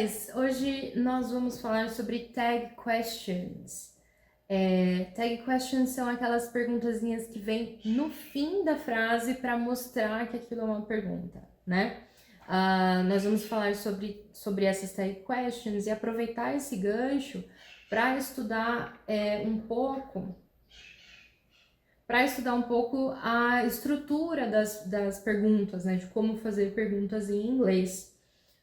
guys! Hoje nós vamos falar sobre tag questions. Tag questions são aquelas perguntazinhas que vêm no fim da frase para mostrar que aquilo é uma pergunta, né? Nós vamos falar sobre essas tag questions e aproveitar esse gancho para estudar um pouco a estrutura das perguntas, né? De como fazer perguntas em inglês,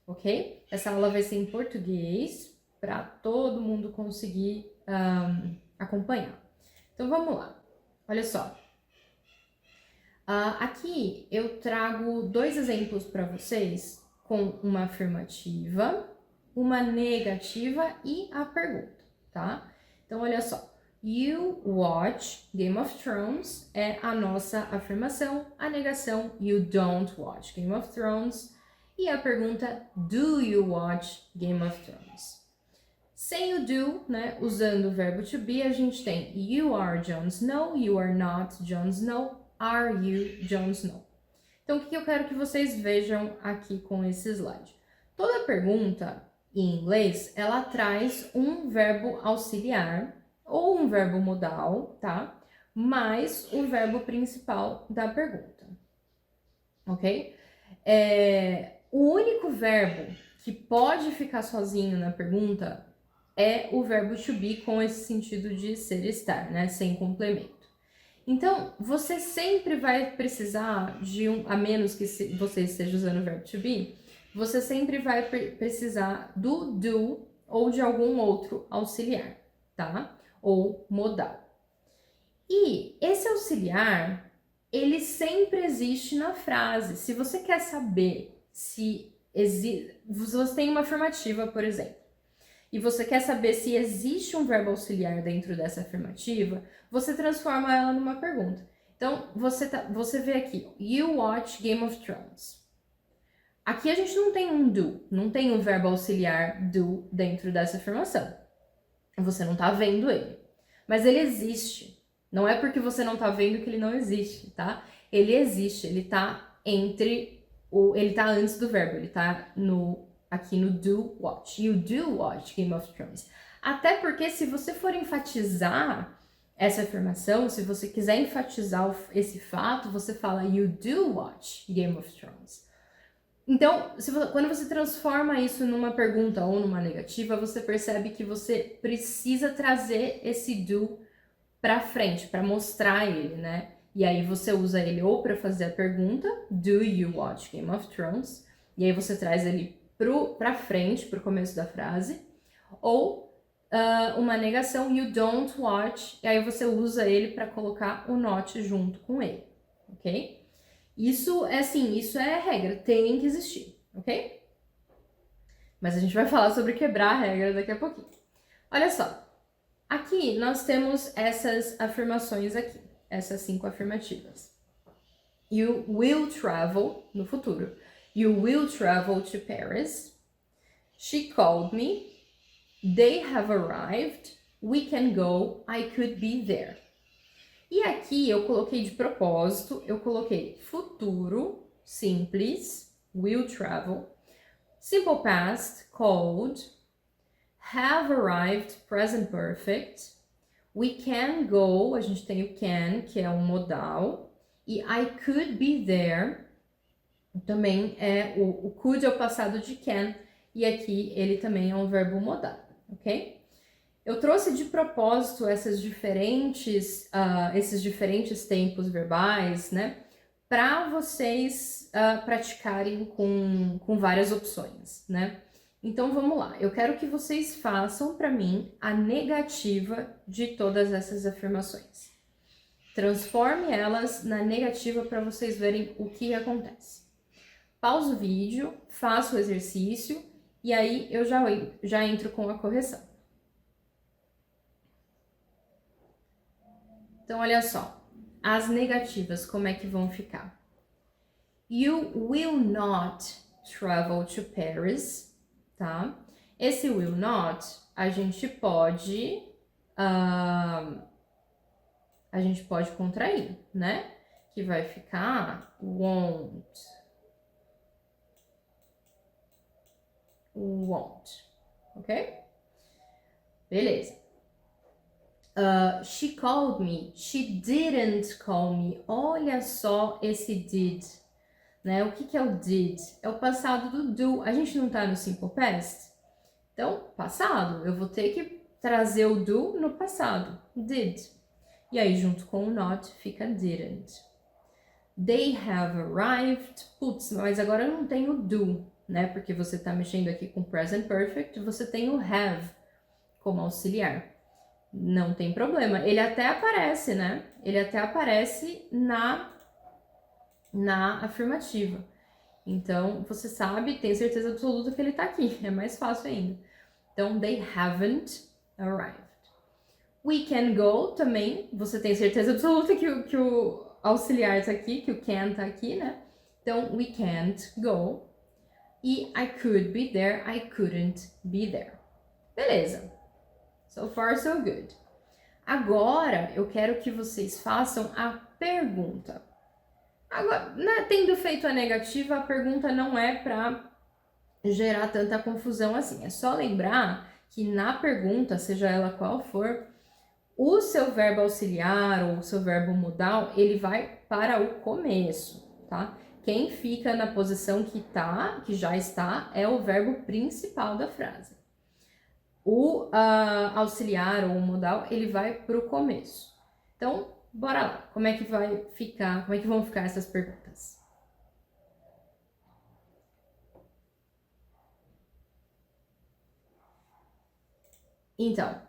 ok? Essa aula vai ser em português para todo mundo conseguir acompanhar. Então vamos lá, olha só. Aqui eu trago dois exemplos para vocês com uma afirmativa, uma negativa e a pergunta, tá? Então olha só. You watch Game of Thrones é a nossa afirmação, a negação you don't watch Game of Thrones e a pergunta do you watch Game of Thrones. Sem o do, né, usando o verbo to be, a gente tem you are Jon Snow, you are not Jon Snow, are you Jon Snow. Então o que eu quero que vocês vejam aqui com esse slide? Toda pergunta em inglês, ela traz um verbo auxiliar ou um verbo modal, tá? Mais o verbo principal da pergunta, ok? O único verbo que pode ficar sozinho na pergunta é o verbo to be com esse sentido de ser estar, né? Sem complemento. Então, você sempre vai precisar de a menos que você esteja usando o verbo to be, você sempre vai precisar do do ou de algum outro auxiliar, tá? Ou modal. E esse auxiliar, ele sempre existe na frase. Se você quer saber se você tem uma afirmativa, por exemplo, e você quer saber se existe um verbo auxiliar dentro dessa afirmativa, você transforma ela numa pergunta. Então, você vê aqui, you watch Game of Thrones. Aqui a gente não tem um do, não tem um verbo auxiliar do dentro dessa afirmação. Você não tá vendo ele. Mas ele existe. Não é porque você não tá vendo que ele não existe, tá? Ele existe, ele tá ele tá antes do verbo, ele tá aqui no do watch. You do watch Game of Thrones. Até porque se você for enfatizar essa afirmação, se você quiser enfatizar esse fato, você fala you do watch Game of Thrones. Então, quando você transforma isso numa pergunta ou numa negativa, você percebe que você precisa trazer esse do para frente, para mostrar ele, né? E aí você usa ele ou para fazer a pergunta, do you watch Game of Thrones? E aí você traz ele para frente, para o começo da frase, ou uma negação, you don't watch, e aí você usa ele para colocar o not junto com ele, ok? Isso é regra, tem que existir, ok? Mas a gente vai falar sobre quebrar a regra daqui a pouquinho. Olha só, aqui nós temos essas afirmações aqui, essas 5 afirmativas. You will travel, no futuro. You will travel to Paris. She called me. They have arrived. We can go. I could be there. E aqui eu coloquei de propósito, eu coloquei futuro, simples, will travel, simple past, called, have arrived, present perfect, we can go, a gente tem o can, que é um modal, e I could be there, também o could é o passado de can, e aqui ele também é um verbo modal, ok? Eu trouxe de propósito esses diferentes tempos verbais, né, para vocês praticarem com várias opções, né? Então vamos lá, eu quero que vocês façam para mim a negativa de todas essas afirmações. Transforme elas na negativa para vocês verem o que acontece. Pausa o vídeo, faça o exercício e aí eu já entro com a correção. Então, olha só, as negativas, como é que vão ficar? You will not travel to Paris, tá? Esse will not, a gente pode contrair, né? Que vai ficar won't. won't. Ok? Beleza. She called me. She didn't call me. Olha só esse did. Né? O que é o did? É o passado do do. A gente não tá no simple past? Então, passado. Eu vou ter que trazer o do no passado. Did. E aí, junto com o not, fica didn't. They have arrived. Putz, mas agora eu não tenho do, né? Porque você tá mexendo aqui com present perfect, você tem o have como auxiliar. Não tem problema. Ele até aparece, né? Ele até aparece na afirmativa. Então, você sabe, tem certeza absoluta que ele tá aqui. É mais fácil ainda. Então, they haven't arrived. We can go também. Você tem certeza absoluta que o auxiliar tá aqui, que o can tá aqui, né? Então, we can't go. E I could be there, I couldn't be there. Beleza. So far, so good. Agora, eu quero que vocês façam a pergunta. Agora, né, tendo feito a negativa, a pergunta não é para gerar tanta confusão assim. É só lembrar que na pergunta, seja ela qual for, o seu verbo auxiliar ou o seu verbo modal, ele vai para o começo, tá? Quem fica na posição que já está, é o verbo principal da frase. O auxiliar ou o modal, ele vai para o começo. Então, bora lá. Como é que vai ficar, como é que vão ficar essas perguntas? Então,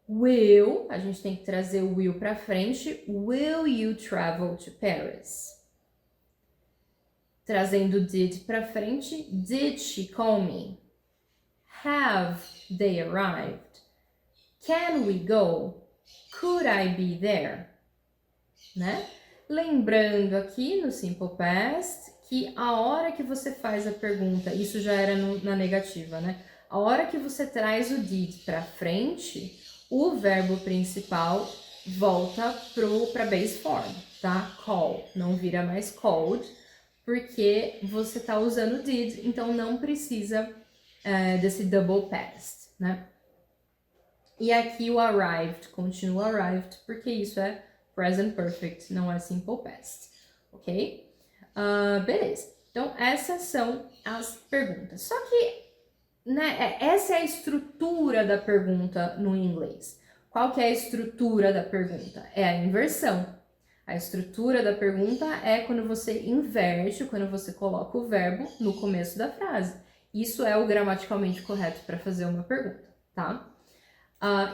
will, a gente tem que trazer o will para frente. Will you travel to Paris? Trazendo did para frente. Did she call me? Have they arrived? Can we go? Could I be there? Né? Lembrando aqui no Simple Past que a hora que você faz a pergunta, isso já era na negativa, né? A hora que você traz o did para frente, o verbo principal volta para base form, tá? Call, não vira mais called, porque você tá usando did, então não precisa desse double past, né? E aqui o arrived continua arrived, porque isso é present perfect, não é simple past, ok? Beleza, então essas são as perguntas. Só que, né, essa é a estrutura da pergunta no inglês. Qual que é a estrutura da pergunta? É a inversão. A estrutura da pergunta é quando você inverte, quando você coloca o verbo no começo da frase. Isso é o gramaticalmente correto para fazer uma pergunta, tá?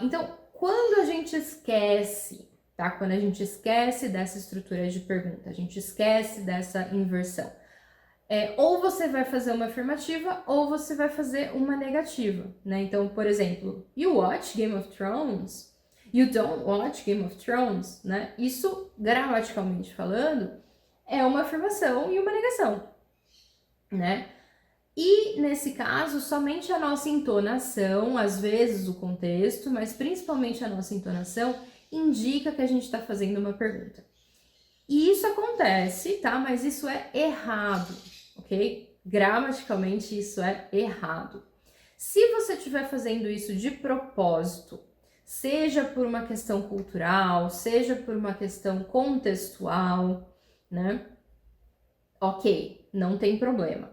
Então, quando a gente esquece, tá? Quando a gente esquece dessa estrutura de pergunta, a gente esquece dessa inversão. Ou você vai fazer uma afirmativa ou você vai fazer uma negativa, né? Então, por exemplo, you watch Game of Thrones? You don't watch Game of Thrones, né? Isso, gramaticalmente falando, é uma afirmação e uma negação, né? E, nesse caso, somente a nossa entonação, às vezes o contexto, mas principalmente a nossa entonação, indica que a gente está fazendo uma pergunta. E isso acontece, tá? Mas isso é errado, ok? Gramaticalmente isso é errado. Se você estiver fazendo isso de propósito, seja por uma questão cultural, seja por uma questão contextual, né? Ok, não tem problema.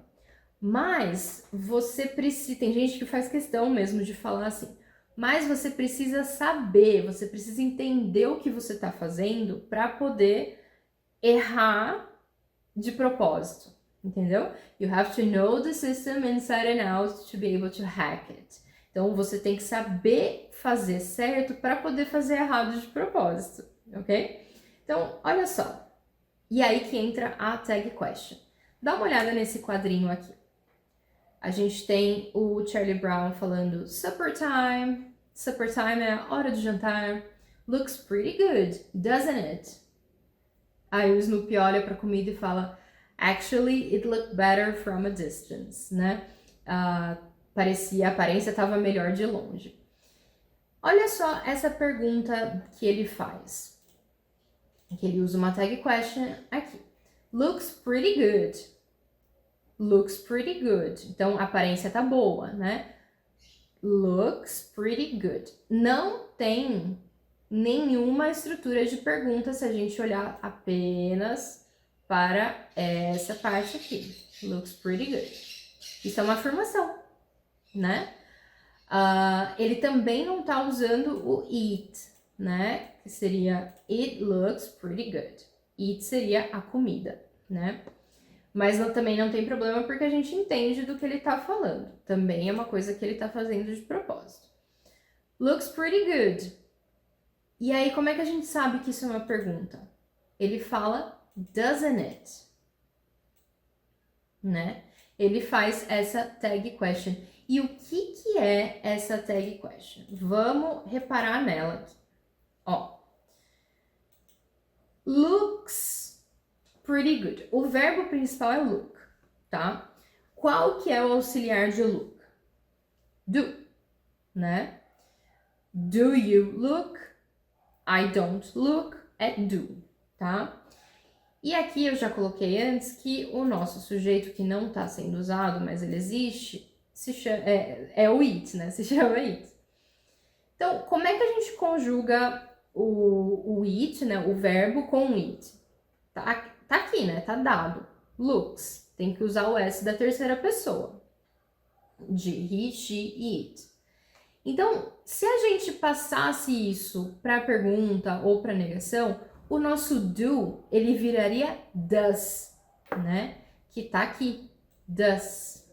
Mas você precisa, tem gente que faz questão mesmo de falar assim, mas você precisa saber, você precisa entender o que você está fazendo para poder errar de propósito, entendeu? You have to know the system inside and out to be able to hack it. Então você tem que saber fazer certo para poder fazer errado de propósito, ok? Então, olha só. E aí que entra a tag question. Dá uma olhada nesse quadrinho aqui. A gente tem o Charlie Brown falando supper time é a hora de jantar, looks pretty good, doesn't it? Aí o Snoopy olha pra comida e fala, actually it looked better from a distance, né? A aparência estava melhor de longe. Olha só essa pergunta que ele faz. Que ele usa uma tag question aqui. Looks pretty good. looks pretty good. Então, a aparência tá boa, né? Looks pretty good. Não tem nenhuma estrutura de pergunta se a gente olhar apenas para essa parte aqui. Looks pretty good. Isso é uma afirmação, né? Ele também não tá usando o it, né? Que seria it looks pretty good. It seria a comida, né? Mas também não tem problema porque a gente entende do que ele tá falando. Também é uma coisa que ele tá fazendo de propósito. Looks pretty good. E aí, como é que a gente sabe que isso é uma pergunta? Ele fala, doesn't it? Né? Ele faz essa tag question. E o que é essa tag question? Vamos reparar nela aqui. Ó. Looks pretty good. O verbo principal é look, tá? Qual que é o auxiliar de look? Do, né? Do you look? I don't look at do, tá? E aqui eu já coloquei antes que o nosso sujeito que não está sendo usado, mas ele existe, se chama, é o it, né? Se chama it. Então, como é que a gente conjuga o it, né? O verbo com it? Tá aqui, né? Tá dado. Looks. Tem que usar o S da terceira pessoa. De he, she e it. Então, se a gente passasse isso para a pergunta ou para a negação, o nosso do, ele viraria does, né? Que tá aqui, does.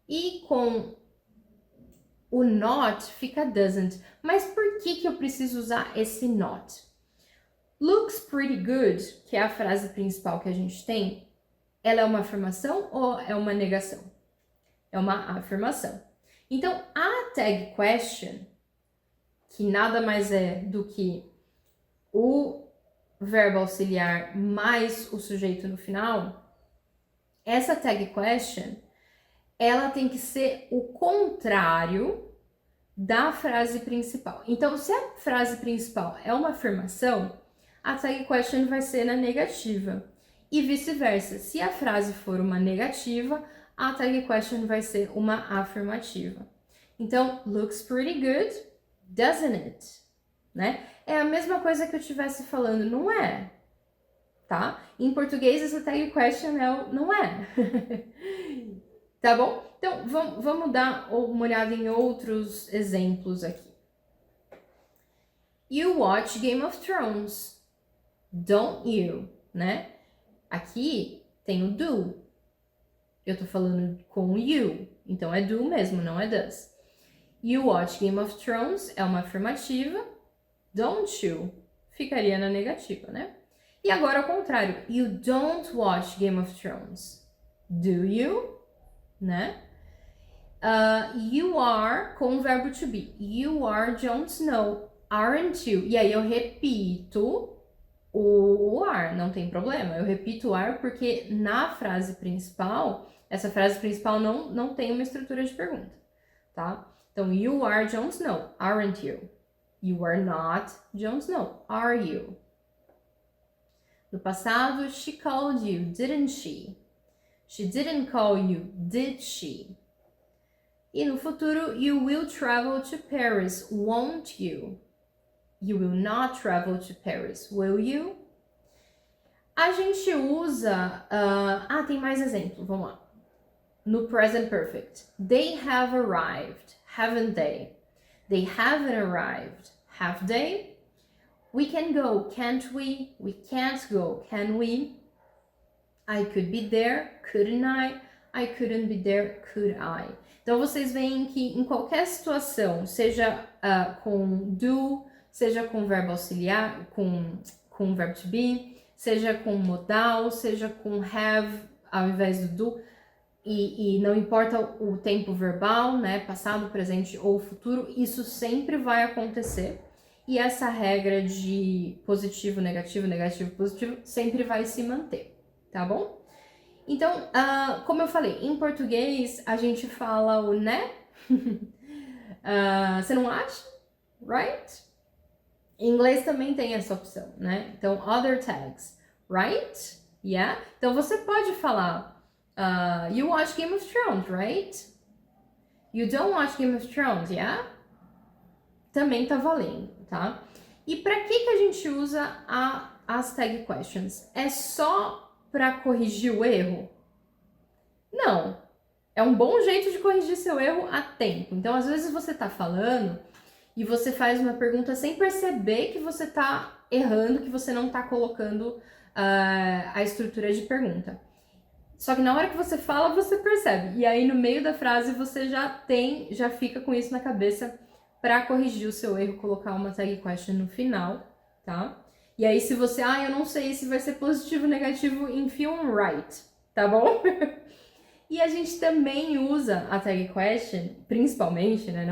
E com o not fica doesn't. Mas por que eu preciso usar esse not? Looks pretty good, que é a frase principal que a gente tem, ela é uma afirmação ou é uma negação? É uma afirmação. Então, a tag question, que nada mais é do que o verbo auxiliar mais o sujeito no final, essa tag question, ela tem que ser o contrário da frase principal. Então, se a frase principal é uma afirmação, a tag question vai ser na negativa. E vice-versa, se a frase for uma negativa, a tag question vai ser uma afirmativa. Então, looks pretty good, doesn't it? Né? É a mesma coisa que eu estivesse falando, não é? Tá? Em português, essa tag question é o não é. Tá bom? Então, vamos dar uma olhada em outros exemplos aqui. You watch Game of Thrones, don't you? Né? Aqui tem o do. Eu tô falando com you, então é do mesmo, não é does. You watch Game of Thrones é uma afirmativa, don't you ficaria na negativa, né? E agora ao contrário, you don't watch Game of Thrones, do you? Né? You are com o verbo to be, you are Jon Snow, aren't you? E aí eu repito o are, não tem problema, eu repito o are porque na frase principal, essa frase principal não tem uma estrutura de pergunta, tá? Então, you are Jon Snow, aren't you? You are not Jon Snow, are you? No passado, she called you, didn't she? She didn't call you, did she? E no futuro, you will travel to Paris, won't you? You will not travel to Paris, will you? A gente usa... tem mais exemplo, vamos lá. No present perfect. They have arrived, haven't they? They haven't arrived, have they? We can go, can't we? We can't go, can we? I could be there, couldn't I? I couldn't be there, could I? Então, vocês veem que em qualquer situação, seja com do, seja com verbo auxiliar, com verbo to be, seja com modal, seja com have ao invés do do, e não importa o tempo verbal, né, passado, presente ou futuro, isso sempre vai acontecer. E essa regra de positivo, negativo, negativo, positivo, sempre vai se manter, tá bom? Então, como eu falei, em português a gente fala o né? Você não acha? Right? Em inglês também tem essa opção, né? Então, other tags, right? Yeah? Então, você pode falar You watch Game of Thrones, right? You don't watch Game of Thrones, yeah? Também tá valendo, tá? E para que a gente usa as tag questions? É só para corrigir o erro? Não. É um bom jeito de corrigir seu erro a tempo. Então, às vezes você tá falando e você faz uma pergunta sem perceber que você tá errando, que você não tá colocando a estrutura de pergunta. Só que na hora que você fala, você percebe. E aí, no meio da frase, você já fica com isso na cabeça para corrigir o seu erro, colocar uma tag question no final, tá? E aí, se você, eu não sei se vai ser positivo ou negativo, enfia um right, tá bom? E a gente também usa a tag question, principalmente, né?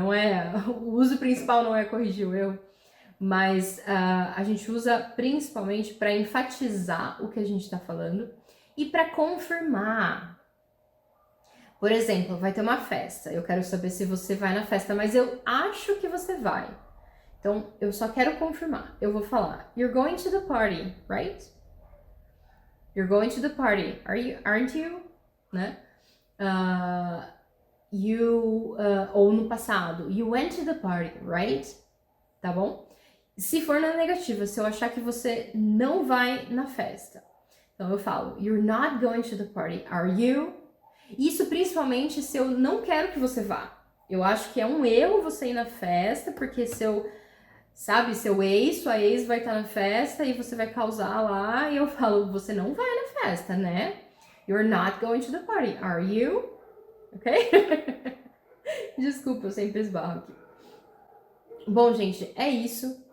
O uso principal não é corrigir o erro, mas a gente usa principalmente para enfatizar o que a gente está falando e para confirmar. Por exemplo, vai ter uma festa, eu quero saber se você vai na festa, mas eu acho que você vai. Então, eu só quero confirmar. Eu vou falar, you're going to the party, right? You're going to the party, aren't you? Né? Ou no passado, you went to the party, right? Tá bom? Se for na negativa, se eu achar que você não vai na festa, então eu falo, you're not going to the party, are you? Isso principalmente se eu não quero que você vá. Eu acho que é um erro você ir na festa, porque seu ex, sua ex vai estar na festa e você vai causar lá, e eu falo, você não vai na festa, né? You're not going to the party, are you? Ok? Desculpa, eu sempre esbarro aqui. Bom, gente, é isso.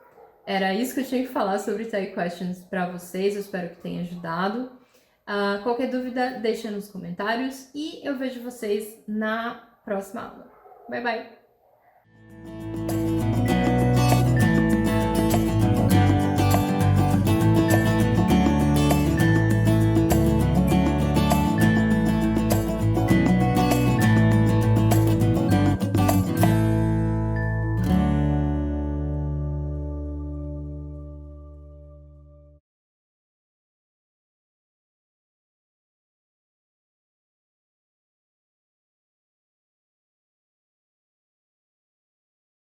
Era isso que eu tinha que falar sobre tag questions para vocês. Eu espero que tenha ajudado. Qualquer dúvida, deixa nos comentários e eu vejo vocês na próxima aula. Bye, bye!